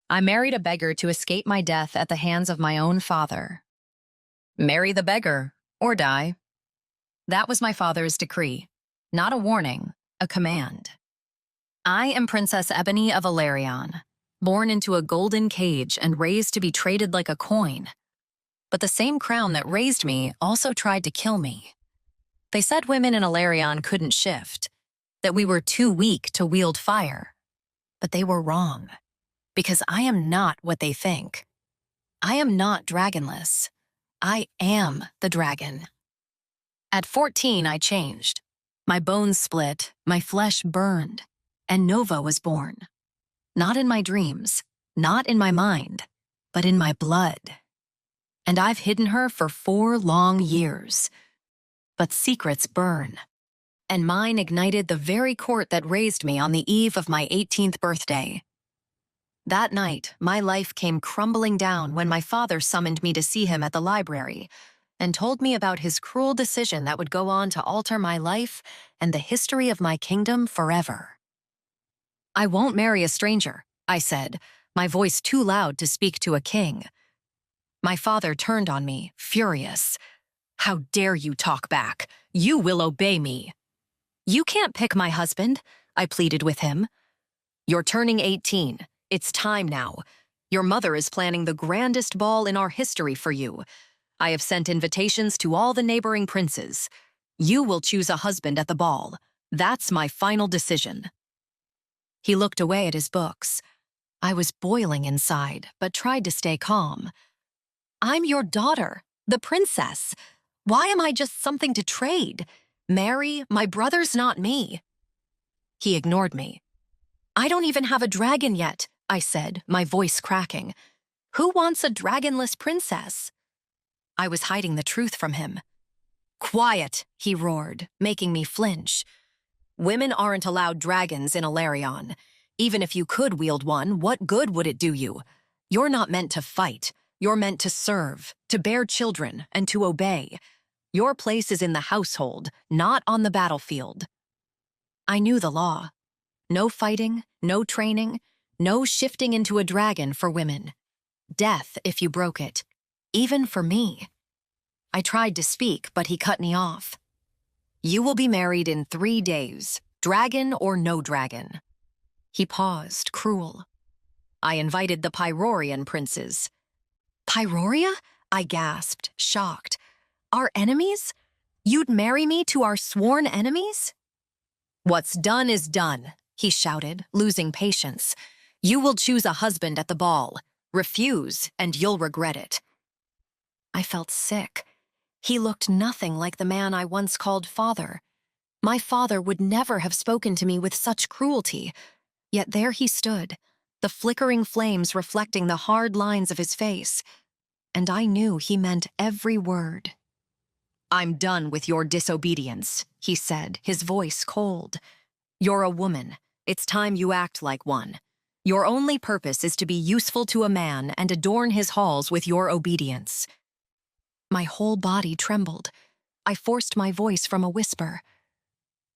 I married a beggar to escape my death at the hands of my own father. Marry the beggar, or die. That was my father's decree. Not a warning, a command. I am Princess Ebony of Illyrion, born into a golden cage and raised to be traded like a coin. But the same crown that raised me also tried to kill me. They said women in Illyrion couldn't shift, that we were too weak to wield fire. But they were wrong, because I am not what they think. I am not dragonless. I am the dragon. At 14, I changed. My bones split, my flesh burned, and Nova was born. Not in my dreams, not in my mind, but in my blood. And I've hidden her for 4 long years. But secrets burn. And mine ignited the very court that raised me on the eve of my 18th birthday. That night, my life came crumbling down when my father summoned me to see him at the library and told me about his cruel decision that would go on to alter my life and the history of my kingdom forever. I won't marry a stranger, I said, my voice too loud to speak to a king. My father turned on me, furious. How dare you talk back? You will obey me. You can't pick my husband, I pleaded with him. You're turning 18. It's time now. Your mother is planning the grandest ball in our history for you. I have sent invitations to all the neighboring princes. You will choose a husband at the ball. That's my final decision. He looked away at his books. I was boiling inside, but tried to stay calm. I'm your daughter, the princess. Why am I just something to trade? Marry, my brother's not me. He ignored me. I don't even have a dragon yet, I said, my voice cracking. Who wants a dragonless princess? I was hiding the truth from him. Quiet, he roared, making me flinch. Women aren't allowed dragons in Illyrion. Even if you could wield one, what good would it do you? You're not meant to fight. You're meant to serve, to bear children, and to obey. Your place is in the household, not on the battlefield. I knew the law. No fighting, no training, no shifting into a dragon for women. Death if you broke it, even for me. I tried to speak, but he cut me off. You will be married in 3 days, dragon or no dragon. He paused, cruel. I invited the Pyrorian princes. Pyroria? I gasped, shocked. Our enemies? You'd marry me to our sworn enemies? What's done is done, he shouted, losing patience. You will choose a husband at the ball. Refuse, and you'll regret it. I felt sick. He looked nothing like the man I once called father. My father would never have spoken to me with such cruelty. Yet there he stood, the flickering flames reflecting the hard lines of his face. And I knew he meant every word. I'm done with your disobedience, he said, his voice cold. You're a woman. It's time you act like one. Your only purpose is to be useful to a man and adorn his halls with your obedience. My whole body trembled. I forced my voice from a whisper.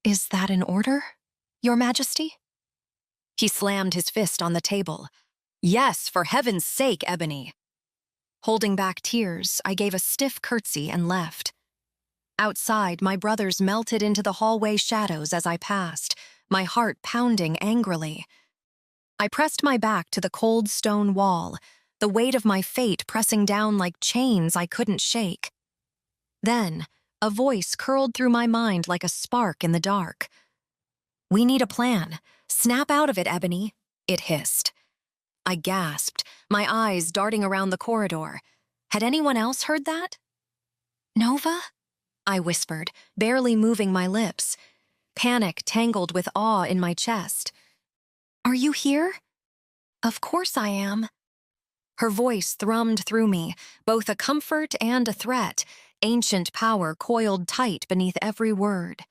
Is that an order, Your Majesty? He slammed his fist on the table. Yes, for heaven's sake, Ebony. Holding back tears, I gave a stiff curtsy and left. Outside, my brothers melted into the hallway shadows as I passed, my heart pounding angrily. I pressed my back to the cold stone wall, the weight of my fate pressing down like chains I couldn't shake. Then, a voice curled through my mind like a spark in the dark. We need a plan. Snap out of it, Ebony, it hissed. I gasped, my eyes darting around the corridor. Had anyone else heard that? Nova? I whispered, barely moving my lips. Panic tangled with awe in my chest. Are you here? Of course I am. Her voice thrummed through me, both a comfort and a threat, ancient power coiled tight beneath every word.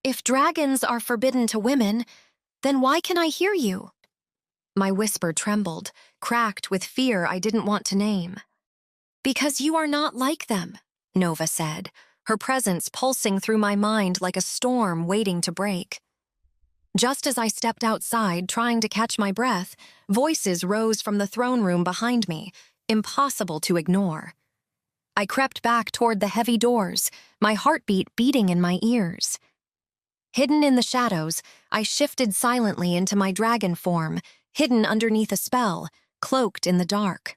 If dragons are forbidden to women, then why can I hear you? My whisper trembled, cracked with fear I didn't want to name. Because you are not like them, Nova said, her presence pulsing through my mind like a storm waiting to break. Just as I stepped outside, trying to catch my breath, voices rose from the throne room behind me, impossible to ignore. I crept back toward the heavy doors, my heartbeat beating in my ears. Hidden in the shadows, I shifted silently into my dragon form, hidden underneath a spell, cloaked in the dark.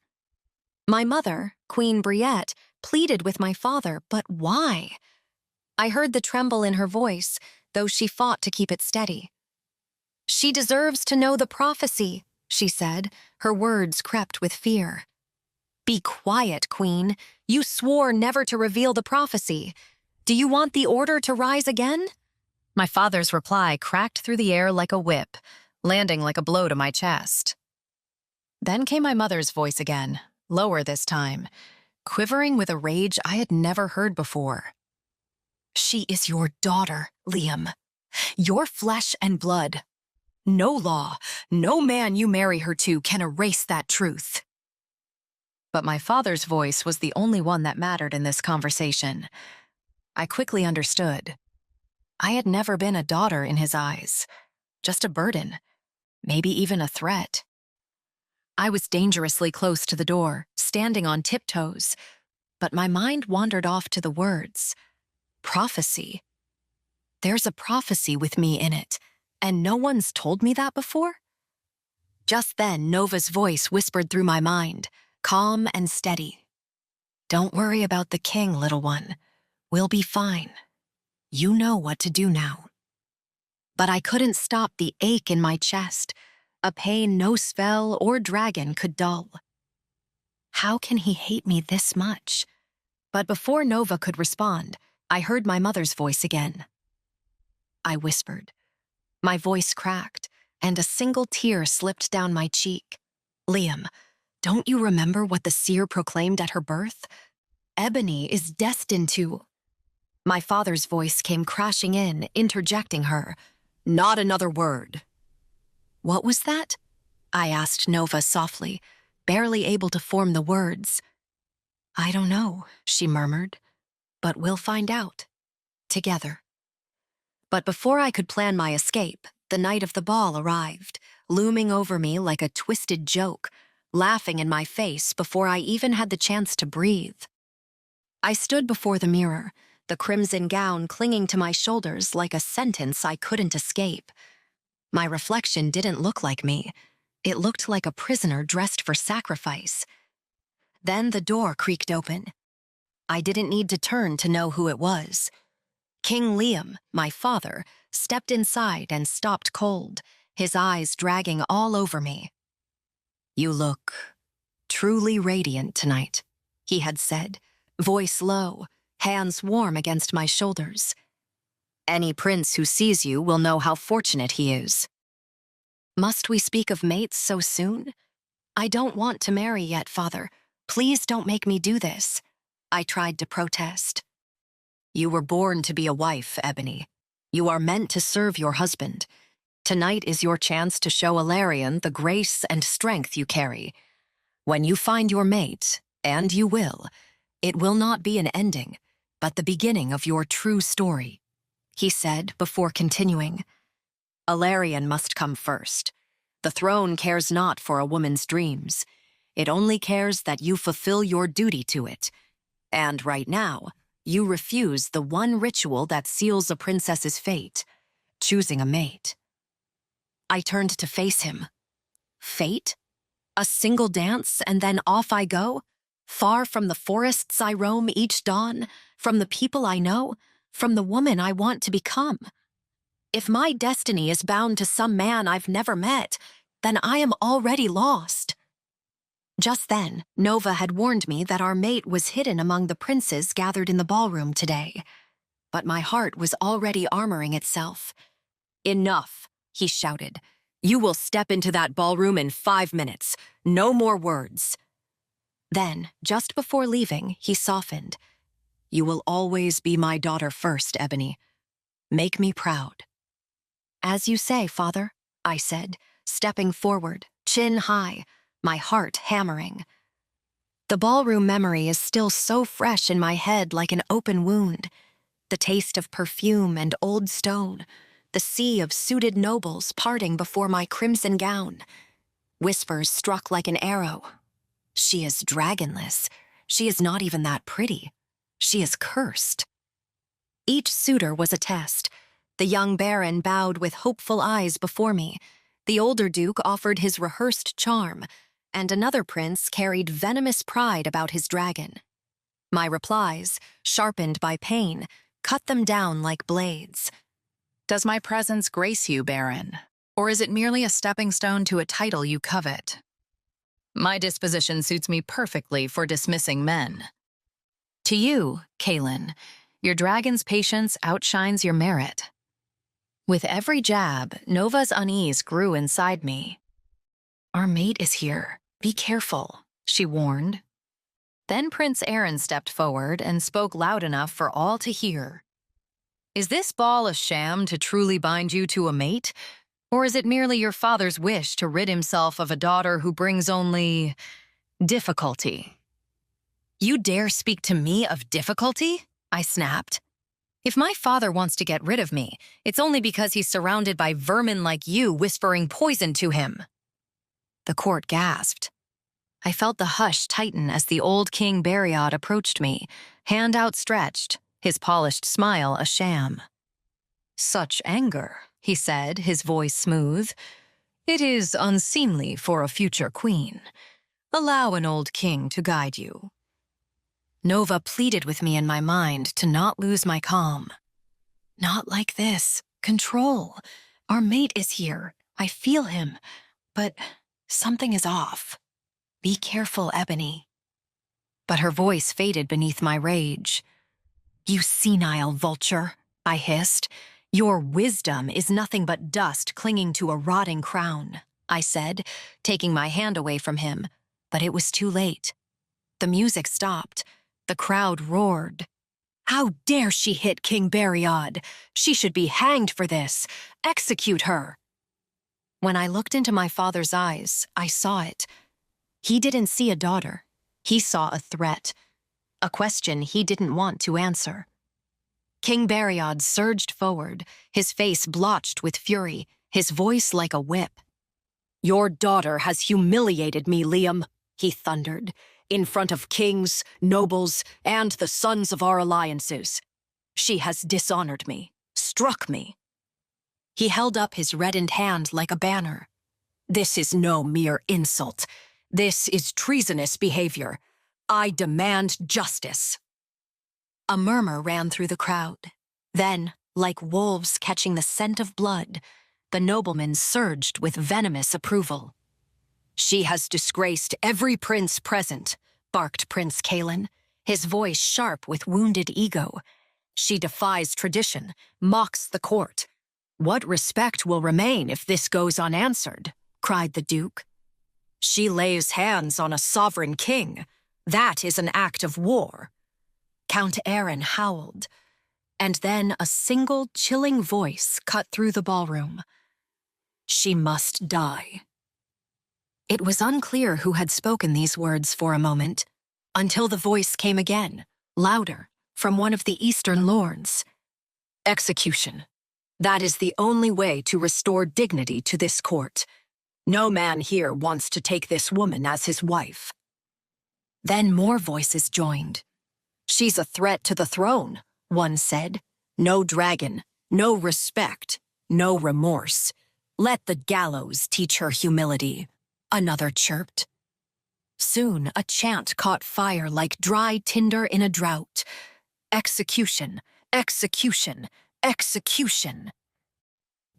My mother, Queen Briette, pleaded with my father, but why? I heard the tremble in her voice, though she fought to keep it steady. "She deserves to know the prophecy," she said, her words crept with fear. "Be quiet, Queen. You swore never to reveal the prophecy. Do you want the order to rise again?" My father's reply cracked through the air like a whip, landing like a blow to my chest. Then came my mother's voice again, lower this time, quivering with a rage I had never heard before. "She is your daughter, Liam. Your flesh and blood. No law, no man you marry her to can erase that truth." But my father's voice was the only one that mattered in this conversation. I quickly understood. I had never been a daughter in his eyes, just a burden, maybe even a threat. I was dangerously close to the door, standing on tiptoes, but my mind wandered off to the words. Prophecy. There's a prophecy with me in it, and no one's told me that before? Just then, Nova's voice whispered through my mind, calm and steady. "Don't worry about the king, little one. We'll be fine. You know what to do now." But I couldn't stop the ache in my chest, a pain no spell or dragon could dull. How can he hate me this much? But before Nova could respond, I heard my mother's voice again. I whispered. My voice cracked, and a single tear slipped down my cheek. "Liam, don't you remember what the seer proclaimed at her birth? Ebony is destined to—" My father's voice came crashing in, interjecting her. "Not another word." "What was that?" I asked Nova softly, barely able to form the words. "I don't know," she murmured, "but we'll find out. Together." But before I could plan my escape, the night of the ball arrived, looming over me like a twisted joke, laughing in my face before I even had the chance to breathe. I stood before the mirror, the crimson gown clinging to my shoulders like a sentence I couldn't escape. My reflection didn't look like me. It looked like a prisoner dressed for sacrifice. Then the door creaked open. I didn't need to turn to know who it was. King Liam, my father, stepped inside and stopped cold, his eyes dragging all over me. "You look truly radiant tonight," he had said, voice low, hands warm against my shoulders. "Any prince who sees you will know how fortunate he is." "Must we speak of mates so soon?" "I don't want to marry yet, father. Please don't make me do this." I tried to protest. "You were born to be a wife, Ebony. You are meant to serve your husband. Tonight is your chance to show Alarion the grace and strength you carry. When you find your mate, and you will, it will not be an ending, but the beginning of your true story," he said before continuing. "Alarion must come first. The throne cares not for a woman's dreams. It only cares that you fulfill your duty to it. And right now, you refuse the one ritual that seals a princess's fate, choosing a mate." I turned to face him. Fate? A single dance and then off I go? Far from the forests I roam each dawn, from the people I know, from the woman I want to become. If my destiny is bound to some man I've never met, then I am already lost. Just then, Nova had warned me that our mate was hidden among the princes gathered in the ballroom today. But my heart was already armoring itself. "Enough," he shouted. "You will step into that ballroom in 5 minutes. No more words." Then, just before leaving, he softened. "You will always be my daughter first, Ebony. Make me proud." "As you say, father," I said, stepping forward, chin high, my heart hammering. The ballroom memory is still so fresh in my head like an open wound. The taste of perfume and old stone, the sea of suited nobles parting before my crimson gown. Whispers struck like an arrow. She is dragonless. She is not even that pretty. She is cursed. Each suitor was a test. The young baron bowed with hopeful eyes before me. The older duke offered his rehearsed charm, and another prince carried venomous pride about his dragon. My replies, sharpened by pain, cut them down like blades. Does my presence grace you, Baron? Or is it merely a stepping stone to a title you covet? My disposition suits me perfectly for dismissing men. To you, Kaelin, your dragon's patience outshines your merit. With every jab, Nova's unease grew inside me. Our mate is here. Be careful, she warned. Then Prince Aaron stepped forward and spoke loud enough for all to hear. Is this ball a sham to truly bind you to a mate? Or is it merely your father's wish to rid himself of a daughter who brings only difficulty? You dare speak to me of difficulty? I snapped. If my father wants to get rid of me, it's only because he's surrounded by vermin like you whispering poison to him. The court gasped. I felt the hush tighten as the old King Beriod approached me, hand outstretched, his polished smile a sham. Such anger, he said, his voice smooth. It is unseemly for a future queen. Allow an old king to guide you. Nova pleaded with me in my mind to not lose my calm. Not like this. Control. Our mate is here. I feel him. But something is off. Be careful, Ebony. But her voice faded beneath my rage. You senile vulture, I hissed. Your wisdom is nothing but dust clinging to a rotting crown, I said, taking my hand away from him. But it was too late. The music stopped. The crowd roared. How dare she hit King Beriod? She should be hanged for this. Execute her. When I looked into my father's eyes, I saw it. He didn't see a daughter. He saw a threat. A question he didn't want to answer. King Beriod surged forward, his face blotched with fury, his voice like a whip. Your daughter has humiliated me, Liam, he thundered, in front of kings, nobles, and the sons of our alliances. She has dishonored me, struck me. He held up his reddened hand like a banner. This is no mere insult. This is treasonous behavior. I demand justice. A murmur ran through the crowd. Then, like wolves catching the scent of blood, the nobleman surged with venomous approval. She has disgraced every prince present, barked Prince Kaelin, his voice sharp with wounded ego. She defies tradition, mocks the court. What respect will remain if this goes unanswered? Cried the Duke. She lays hands on a sovereign king. That is an act of war. Count Aaron howled, and then a single chilling voice cut through the ballroom. She must die. It was unclear who had spoken these words for a moment, until the voice came again, louder, from one of the Eastern lords. Execution. That is the only way to restore dignity to this court. No man here wants to take this woman as his wife. Then more voices joined. She's a threat to the throne, one said. No dragon, no respect, no remorse. Let the gallows teach her humility, another chirped. Soon a chant caught fire like dry tinder in a drought. Execution, execution, execution.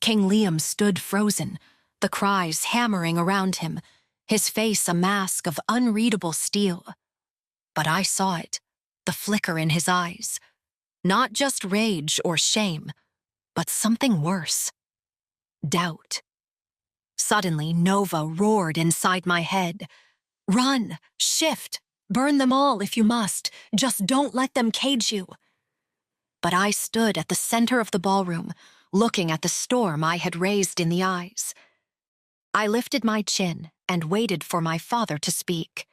King Liam stood frozen, the cries hammering around him, his face a mask of unreadable steel. But I saw it, the flicker in his eyes. Not just rage or shame, but something worse. Doubt. Suddenly, Nova roared inside my head. Run, shift, burn them all if you must. Just don't let them cage you. But I stood at the center of the ballroom, looking at the storm I had raised in the eyes. I lifted my chin and waited for my father to speak.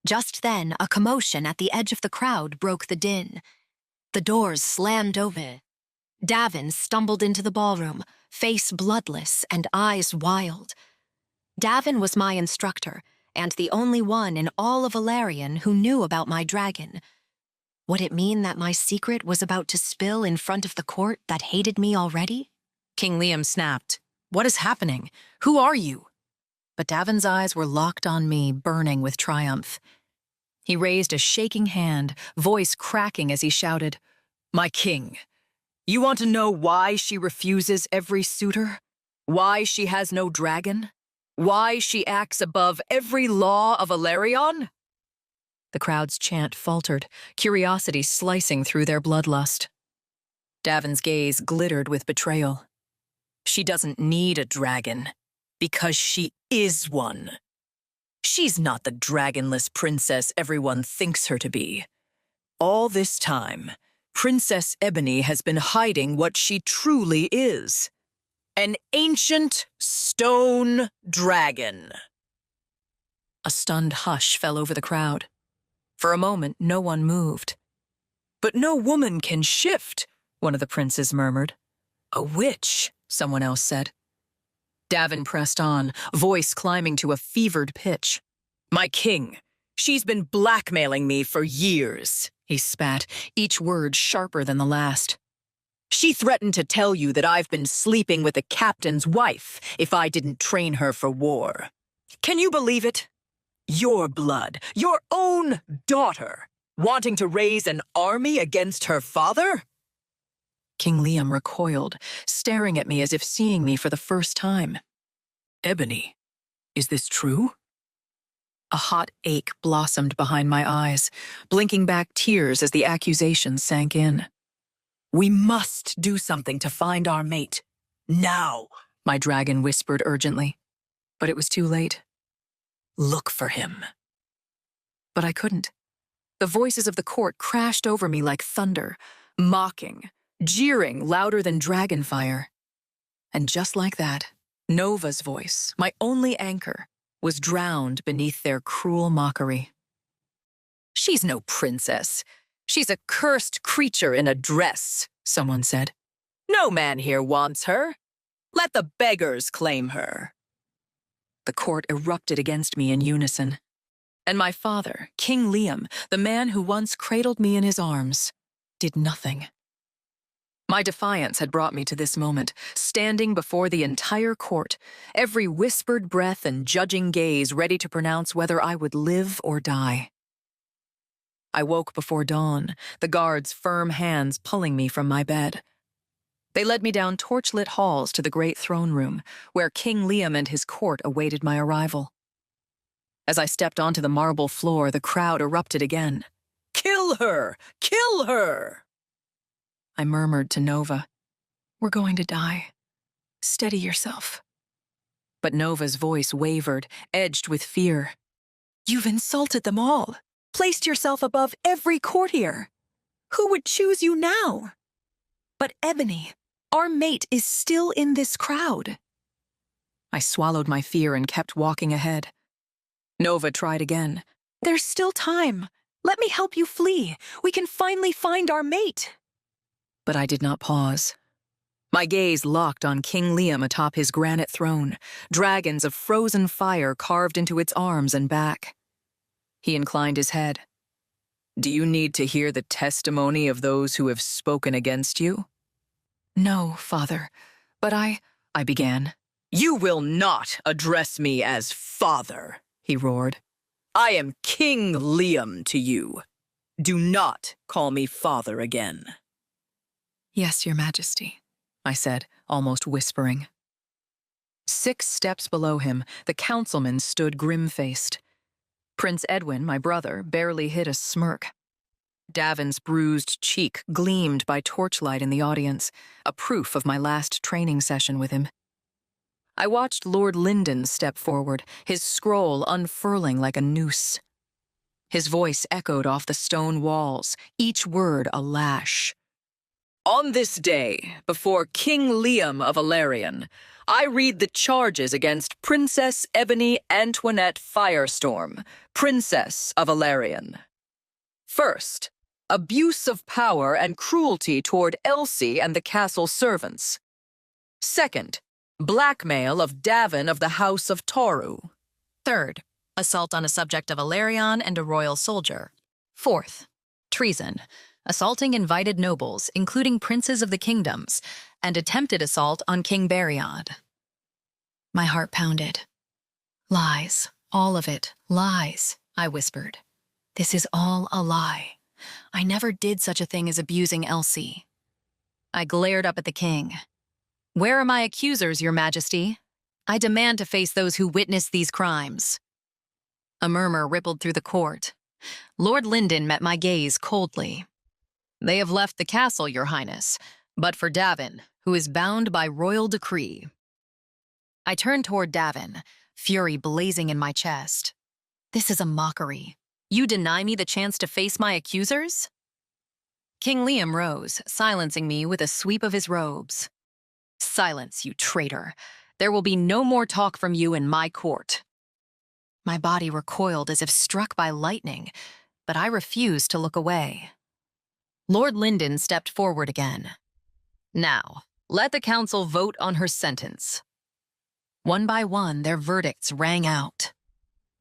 Just then, a commotion at the edge of the crowd broke the din. The doors slammed open. Davin stumbled into the ballroom, face bloodless and eyes wild. Davin was my instructor, and the only one in all of Valerian who knew about my dragon. Would it mean that my secret was about to spill in front of the court that hated me already? King Liam snapped. What is happening? Who are you? But Davin's eyes were locked on me, burning with triumph. He raised a shaking hand, voice cracking as he shouted, "My king, you want to know why she refuses every suitor? Why she has no dragon? Why she acts above every law of Valerion?" The crowd's chant faltered, curiosity slicing through their bloodlust. Davin's gaze glittered with betrayal. She doesn't need a dragon, because she is one. She's not the dragonless princess everyone thinks her to be. All this time, Princess Ebony has been hiding what she truly is. An ancient stone dragon. A stunned hush fell over the crowd. For a moment, no one moved. "But no woman can shift," one of the princes murmured. "A witch," someone else said. Davin pressed on, voice climbing to a fevered pitch. "My king, she's been blackmailing me for years," he spat, each word sharper than the last. "She threatened to tell you that I've been sleeping with the captain's wife if I didn't train her for war. Can you believe it? Your blood, your own daughter, wanting to raise an army against her father?" King Liam recoiled, staring at me as if seeing me for the first time. "Ebony, is this true?" A hot ache blossomed behind my eyes, blinking back tears as the accusations sank in. "We must do something to find our mate. Now," my dragon whispered urgently. But it was too late. "Look for him." But I couldn't. The voices of the court crashed over me like thunder, mocking, jeering louder than dragon fire. And just like that, Nova's voice, my only anchor, was drowned beneath their cruel mockery. "She's no princess. She's a cursed creature in a dress," someone said. "No man here wants her. Let the beggars claim her." The court erupted against me in unison. And my father, King Liam, the man who once cradled me in his arms, did nothing. My defiance had brought me to this moment, standing before the entire court, every whispered breath and judging gaze ready to pronounce whether I would live or die. I woke before dawn, the guards' firm hands pulling me from my bed. They led me down torchlit halls to the great throne room, where King Liam and his court awaited my arrival. As I stepped onto the marble floor, the crowd erupted again. "Kill her! Kill her!" I murmured to Nova, "We're going to die. Steady yourself." But Nova's voice wavered, edged with fear. "You've insulted them all, placed yourself above every courtier. Who would choose you now? But Ebony, our mate, is still in this crowd." I swallowed my fear and kept walking ahead. Nova tried again. "There's still time. Let me help you flee. We can finally find our mate." But I did not pause. My gaze locked on King Liam atop his granite throne, dragons of frozen fire carved into its arms and back. He inclined his head. "Do you need to hear the testimony of those who have spoken against you?" "No, father, but I began. "You will not address me as father," he roared. "I am King Liam to you. Do not call me father again." "Yes, your majesty," I said, almost whispering. 6 steps below him, the councilman stood grim-faced. Prince Edwin, my brother, barely hid a smirk. Davin's bruised cheek gleamed by torchlight in the audience, a proof of my last training session with him. I watched Lord Lyndon step forward, his scroll unfurling like a noose. His voice echoed off the stone walls, each word a lash. "On this day, before King Liam of Valerian, I read the charges against Princess Ebony Antoinette Firestorm, Princess of Valerian. First, abuse of power and cruelty toward Elsie and the castle servants. Second, blackmail of Davin of the House of Toru. Third, assault on a subject of Ilarion and a royal soldier. Fourth, treason, assaulting invited nobles, including princes of the kingdoms, and attempted assault on King Beriod. My heart pounded. Lies, all of it, lies, I whispered. This is all a lie. I never did such a thing as abusing Elsie. I glared up at the king. Where are my accusers, Your Majesty? I demand to face those who witnessed these crimes. A murmur rippled through the court. Lord Lyndon met my gaze coldly. They have left the castle, Your Highness, but for Davin, who is bound by royal decree. I turned toward Davin, fury blazing in my chest. This is a mockery. You deny me the chance to face my accusers? King Liam rose, silencing me with a sweep of his robes. Silence, you traitor. There will be no more talk from you in my court. My body recoiled as if struck by lightning, but I refused to look away. Lord Lyndon stepped forward again. Now, let the council vote on her sentence. One by one, their verdicts rang out.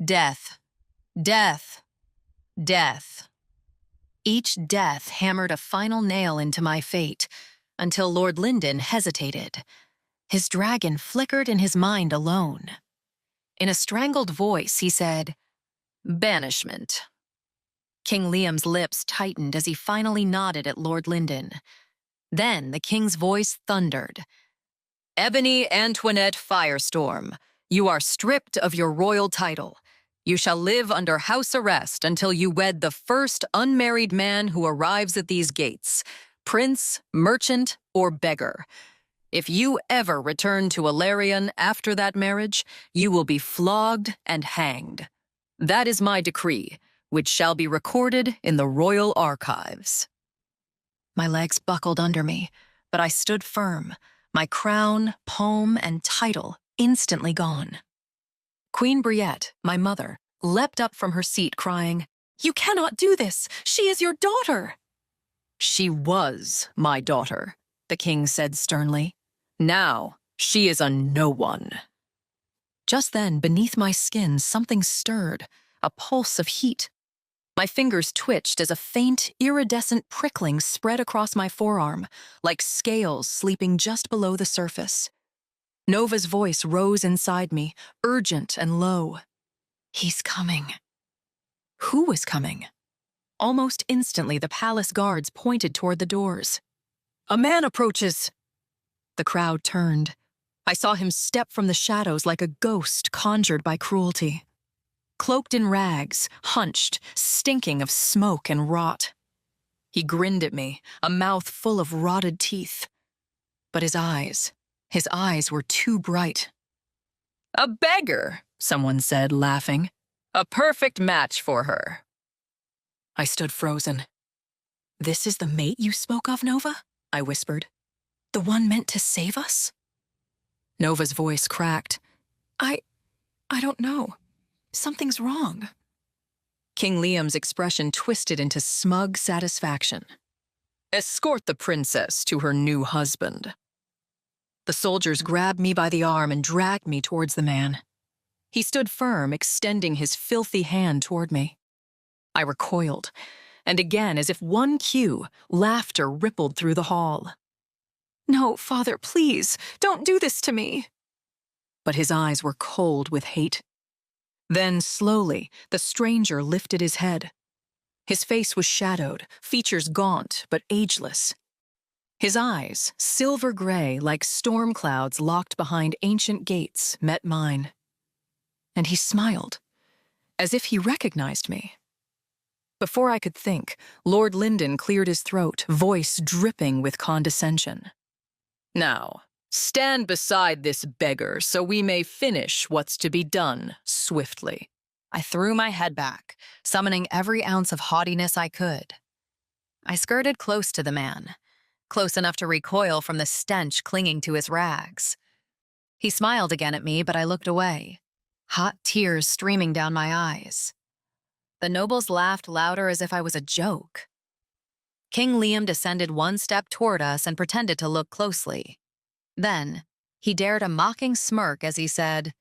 Death, death, death. Each death hammered a final nail into my fate, until Lord Lyndon hesitated. His dragon flickered in his mind alone. In a strangled voice, he said, banishment. King Liam's lips tightened as he finally nodded at Lord Lyndon. Then the king's voice thundered. Ebony Antoinette Firestorm, you are stripped of your royal title. You shall live under house arrest until you wed the first unmarried man who arrives at these gates, prince, merchant, or beggar. If you ever return to Ilarion after that marriage, you will be flogged and hanged. That is my decree, which shall be recorded in the royal archives. My legs buckled under me, but I stood firm, my crown, palm, and title instantly gone. Queen Briette, my mother, leapt up from her seat crying, "You cannot do this! She is your daughter!" She was my daughter, the king said sternly. Now she is a no one. Just then, beneath my skin, something stirred, a pulse of heat. My fingers twitched as a faint, iridescent prickling spread across my forearm, like scales sleeping just below the surface. Nova's voice rose inside me, urgent and low. He's coming. Who was coming? Almost instantly, the palace guards pointed toward the doors. A man approaches. The crowd turned. I saw him step from the shadows like a ghost conjured by cruelty. Cloaked in rags, hunched, stinking of smoke and rot. He grinned at me, a mouth full of rotted teeth. But his eyes were too bright. A beggar, someone said, laughing. A perfect match for her. I stood frozen. This is the mate you spoke of, Nova? I whispered. The one meant to save us? Nova's voice cracked. I don't know. Something's wrong. King Liam's expression twisted into smug satisfaction. Escort the princess to her new husband. The soldiers grabbed me by the arm and dragged me towards the man. He stood firm, extending his filthy hand toward me. I recoiled, and again, as if one cue, laughter rippled through the hall. No, father, please, don't do this to me. But his eyes were cold with hate. Then, slowly, the stranger lifted his head. His face was shadowed, features gaunt but ageless. His eyes, silver gray like storm clouds locked behind ancient gates, met mine. And he smiled, as if he recognized me. Before I could think, Lord Lyndon cleared his throat, voice dripping with condescension. Now, stand beside this beggar so we may finish what's to be done swiftly. I threw my head back, summoning every ounce of haughtiness I could. I skirted close to the man, close enough to recoil from the stench clinging to his rags. He smiled again at me, but I looked away, hot tears streaming down my eyes. The nobles laughed louder as if I was a joke. King Liam descended one step toward us and pretended to look closely. Then, he dared a mocking smirk as he said,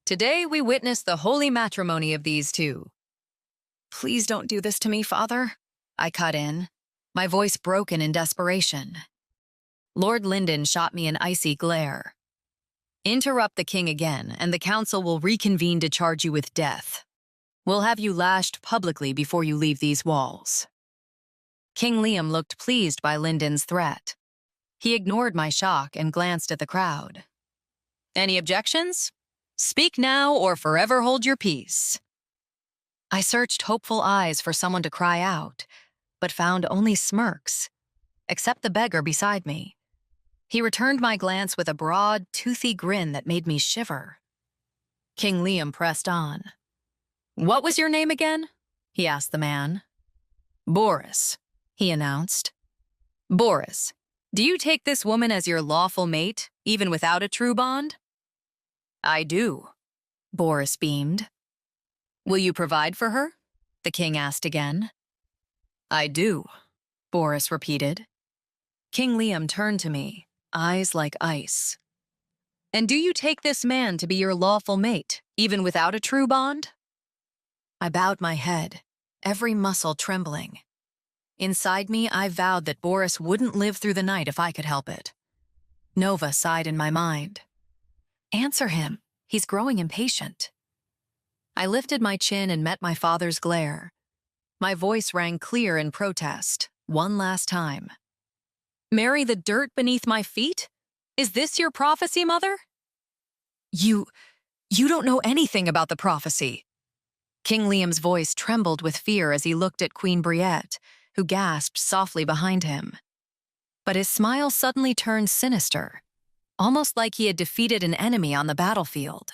"Today we witness the holy matrimony of these two." "Please don't do this to me, Father," I cut in, my voice broken in desperation. Lord Lyndon shot me an icy glare. "Interrupt the king again, and the council will reconvene to charge you with death. We'll have you lashed publicly before you leave these walls." King Liam looked pleased by Lyndon's threat. He ignored my shock and glanced at the crowd. "Any objections? Speak now or forever hold your peace." I searched hopeful eyes for someone to cry out, but found only smirks, except the beggar beside me. He returned my glance with a broad, toothy grin that made me shiver. King Liam pressed on. "What was your name again?" he asked the man. "Boris," he announced. "Boris, do you take this woman as your lawful mate, even without a true bond?" "I do," Boris beamed. "Will you provide for her?" the king asked again. "I do," Boris repeated. King Liam turned to me, eyes like ice. "And do you take this man to be your lawful mate, even without a true bond?" I bowed my head, every muscle trembling. Inside me, I vowed that Boris wouldn't live through the night if I could help it. Nova sighed in my mind. "Answer him. He's growing impatient." I lifted my chin and met my father's glare. My voice rang clear in protest, one last time. "Marry the dirt beneath my feet? Is this your prophecy, Mother?" You don't know anything about the prophecy." King Liam's voice trembled with fear as he looked at Queen Briette, who gasped softly behind him. But his smile suddenly turned sinister, almost like he had defeated an enemy on the battlefield.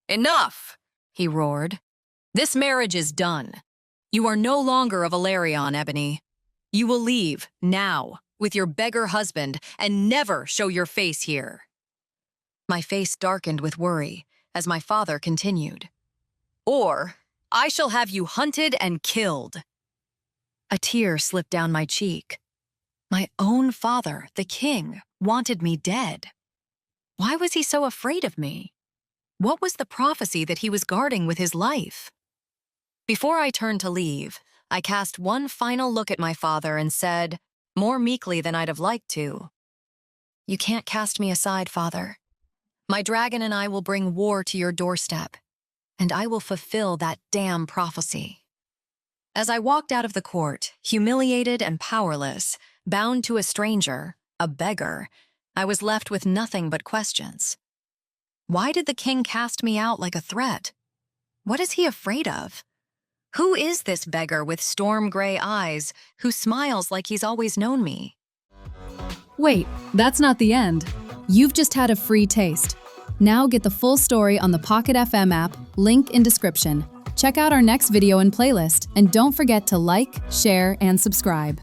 "Enough!" he roared. "This marriage is done. You are no longer a Valerion, Ebony. You will leave, now, with your beggar husband, and never show your face here." My face darkened with worry as my father continued. "Or I shall have you hunted and killed." A tear slipped down my cheek. My own father, the king, wanted me dead. Why was he so afraid of me? What was the prophecy that he was guarding with his life? Before I turned to leave, I cast one final look at my father and said, more meekly than I'd have liked to, "You can't cast me aside, Father. My dragon and I will bring war to your doorstep, and I will fulfill that damn prophecy." As I walked out of the court, humiliated and powerless, bound to a stranger, a beggar, I was left with nothing but questions. Why did the king cast me out like a threat? What is he afraid of? Who is this beggar with storm gray eyes who smiles like he's always known me? Wait, that's not the end. You've just had a free taste. Now get the full story on the Pocket FM app, link in description. Check out our next video and playlist, and don't forget to like, share, and subscribe.